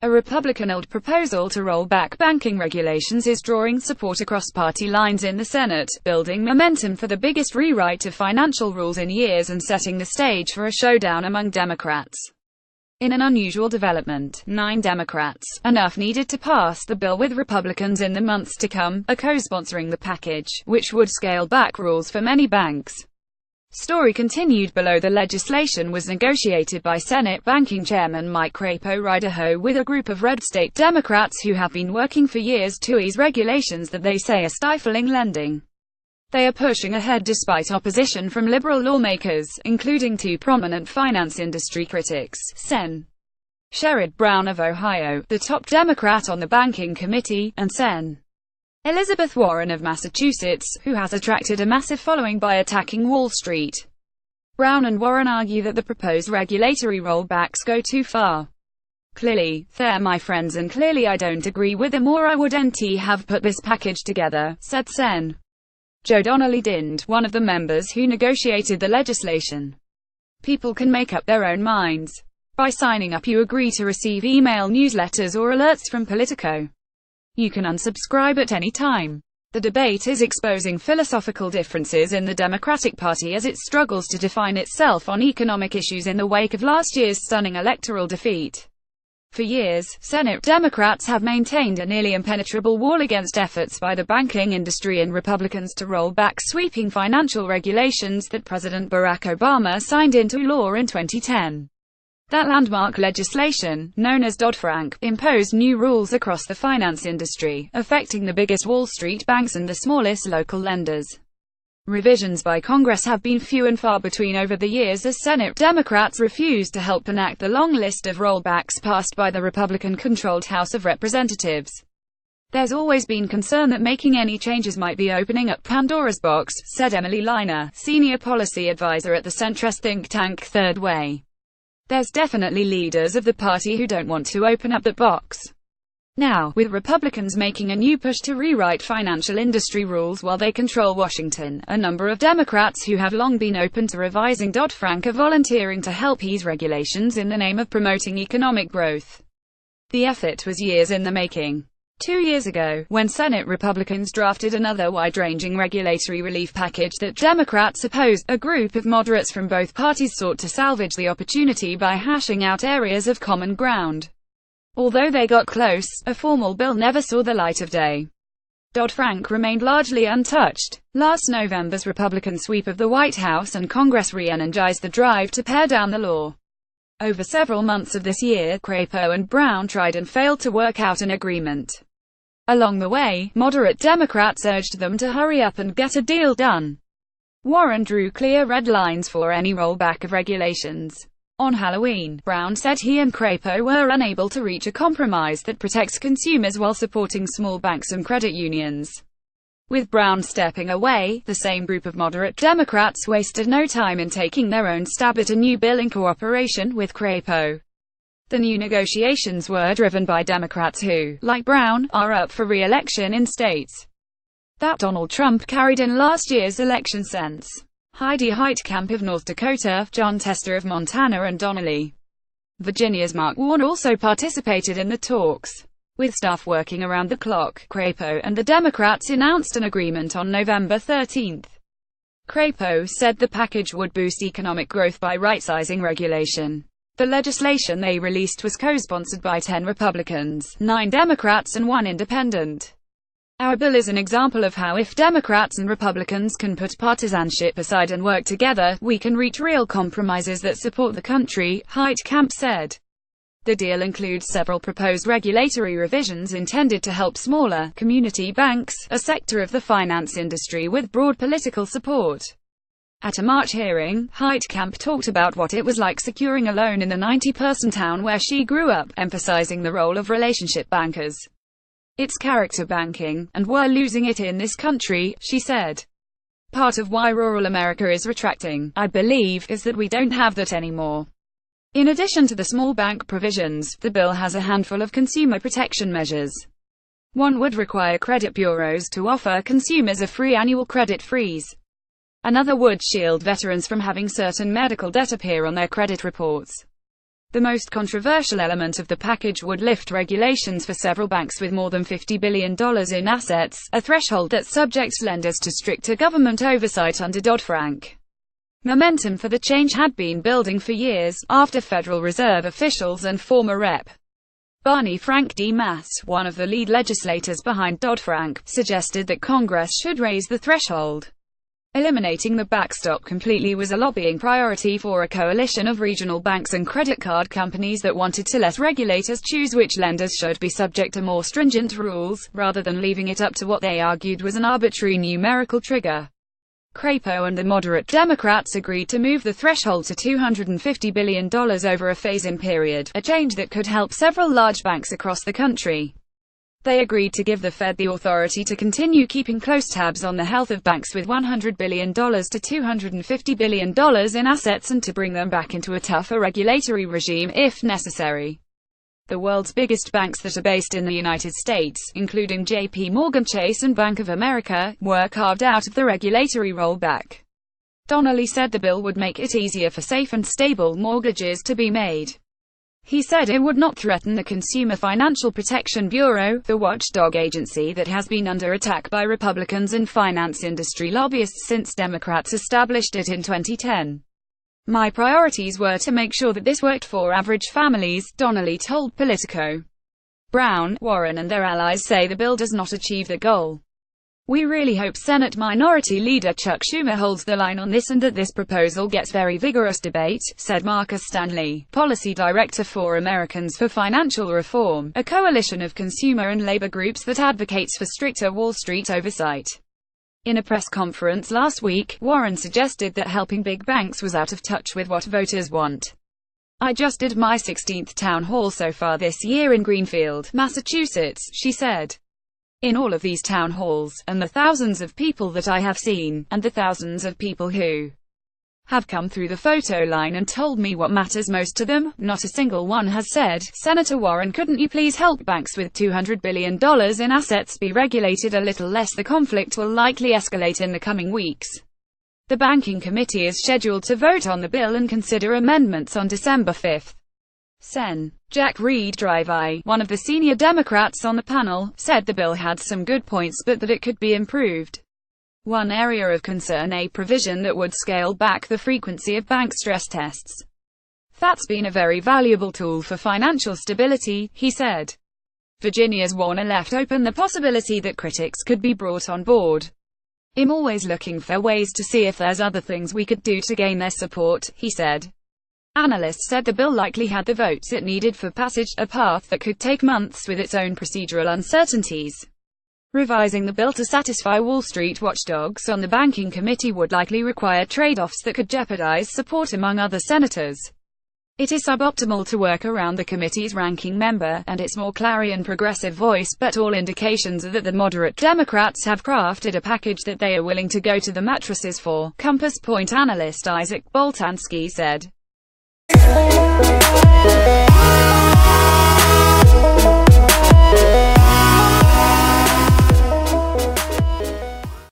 A Republican-led proposal to roll back banking regulations is drawing support across party lines in the Senate, building momentum for the biggest rewrite of financial rules in years and setting the stage for a showdown among Democrats. In an unusual development, 9 Democrats, enough needed to pass the bill with Republicans in the months to come, are co-sponsoring the package, which would scale back rules for many banks. Story continued below. The legislation was negotiated by Senate Banking Chairman Mike Crapo Idaho with a group of red state Democrats who have been working for years to ease regulations that they say are stifling lending. They are pushing ahead despite opposition from liberal lawmakers, including 2 prominent finance industry critics, Sen. Sherrod Brown of Ohio, the top Democrat on the Banking Committee, and Sen. Elizabeth Warren of Massachusetts, who has attracted a massive following by attacking Wall Street. Brown and Warren argue that the proposed regulatory rollbacks go too far. Clearly, they're my friends, and clearly I don't agree with them, or I wouldn't have put this package together, said Sen. Joe Donnelly Dind, one of the members who negotiated the legislation. People can make up their own minds. By signing up, you agree to receive email newsletters or alerts from Politico. You can unsubscribe at any time. The debate is exposing philosophical differences in the Democratic Party as it struggles to define itself on economic issues in the wake of last year's stunning electoral defeat. For years, Senate Democrats have maintained a nearly impenetrable wall against efforts by the banking industry and Republicans to roll back sweeping financial regulations that President Barack Obama signed into law in 2010. That landmark legislation, known as Dodd-Frank, imposed new rules across the finance industry, affecting the biggest Wall Street banks and the smallest local lenders. Revisions by Congress have been few and far between over the years as Senate Democrats refuse to help enact the long list of rollbacks passed by the Republican-controlled House of Representatives. There's always been concern that making any changes might be opening up Pandora's box, said Emily Liner, senior policy advisor at the centrist think tank Third Way. There's definitely leaders of the party who don't want to open up that box. Now, with Republicans making a new push to rewrite financial industry rules while they control Washington, a number of Democrats who have long been open to revising Dodd-Frank are volunteering to help ease regulations in the name of promoting economic growth. The effort was years in the making. 2 years ago, when Senate Republicans drafted another wide-ranging regulatory relief package that Democrats opposed, a group of moderates from both parties sought to salvage the opportunity by hashing out areas of common ground. Although they got close, a formal bill never saw the light of day. Dodd-Frank remained largely untouched. Last November's Republican sweep of the White House and Congress re-energized the drive to pare down the law. Over several months of this year, Crapo and Brown tried and failed to work out an agreement. Along the way, moderate Democrats urged them to hurry up and get a deal done. Warren drew clear red lines for any rollback of regulations. On Halloween, Brown said he and Crapo were unable to reach a compromise that protects consumers while supporting small banks and credit unions. With Brown stepping away, the same group of moderate Democrats wasted no time in taking their own stab at a new bill in cooperation with Crapo. The new negotiations were driven by Democrats who, like Brown, are up for re-election in states that Donald Trump carried in last year's election. Since Heidi Heitkamp of North Dakota, John Tester of Montana and Donnelly, Virginia's Mark Warren also participated in the talks. With staff working around the clock, Crapo and the Democrats announced an agreement on November 13. Crapo said the package would boost economic growth by right-sizing regulation. The legislation they released was co-sponsored by 10 Republicans, 9 Democrats and 1 independent. Our bill is an example of how if Democrats and Republicans can put partisanship aside and work together, we can reach real compromises that support the country, Heitkamp said. The deal includes several proposed regulatory revisions intended to help smaller, community banks, a sector of the finance industry with broad political support. At a March hearing, Heitkamp talked about what it was like securing a loan in the 90-person town where she grew up, emphasizing the role of relationship bankers. It's character banking, and we're losing it in this country, she said. Part of why rural America is retracting, I believe, is that we don't have that anymore. In addition to the small bank provisions, the bill has a handful of consumer protection measures. One would require credit bureaus to offer consumers a free annual credit freeze. Another would shield veterans from having certain medical debt appear on their credit reports. The most controversial element of the package would lift regulations for several banks with more than $50 billion in assets, a threshold that subjects lenders to stricter government oversight under Dodd-Frank. Momentum for the change had been building for years, after Federal Reserve officials and former Rep. Barney Frank D. Mass, one of the lead legislators behind Dodd-Frank, suggested that Congress should raise the threshold. Eliminating the backstop completely was a lobbying priority for a coalition of regional banks and credit card companies that wanted to let regulators choose which lenders should be subject to more stringent rules, rather than leaving it up to what they argued was an arbitrary numerical trigger. Crapo and the moderate Democrats agreed to move the threshold to $250 billion over a phase-in period, a change that could help several large banks across the country. They agreed to give the Fed the authority to continue keeping close tabs on the health of banks with $100 billion to $250 billion in assets and to bring them back into a tougher regulatory regime if necessary. The world's biggest banks that are based in the United States, including J.P. Morgan Chase and Bank of America, were carved out of the regulatory rollback. Donnelly said the bill would make it easier for safe and stable mortgages to be made. He said it would not threaten the Consumer Financial Protection Bureau, the watchdog agency that has been under attack by Republicans and finance industry lobbyists since Democrats established it in 2010. My priorities were to make sure that this worked for average families, Donnelly told Politico. Brown, Warren and their allies say the bill does not achieve the goal. We really hope Senate Minority Leader Chuck Schumer holds the line on this and that this proposal gets very vigorous debate, said Marcus Stanley, policy director for Americans for Financial Reform, a coalition of consumer and labor groups that advocates for stricter Wall Street oversight. In a press conference last week, Warren suggested that helping big banks was out of touch with what voters want. I just did my 16th town hall so far this year in Greenfield, Massachusetts, she said. In all of these town halls, and the thousands of people that I have seen, and the thousands of people who have come through the photo line and told me what matters most to them, not a single one has said, Senator Warren, couldn't you please help banks with $200 billion in assets be regulated a little less? The conflict will likely escalate in the coming weeks. The Banking Committee is scheduled to vote on the bill and consider amendments on December 5. Sen. Jack Reed Drivey, one of the senior Democrats on the panel, said the bill had some good points but that it could be improved. One area of concern: a provision that would scale back the frequency of bank stress tests. That's been a very valuable tool for financial stability, he said. Virginia's Warner left open the possibility that critics could be brought on board. I'm always looking for ways to see if there's other things we could do to gain their support, he said. Analysts said the bill likely had the votes it needed for passage, a path that could take months with its own procedural uncertainties. Revising the bill to satisfy Wall Street watchdogs on the Banking Committee would likely require trade-offs that could jeopardize support among other senators. It is suboptimal to work around the committee's ranking member, and its more clarion progressive voice, but all indications are that the moderate Democrats have crafted a package that they are willing to go to the mattresses for, Compass Point analyst Isaac Boltanski said.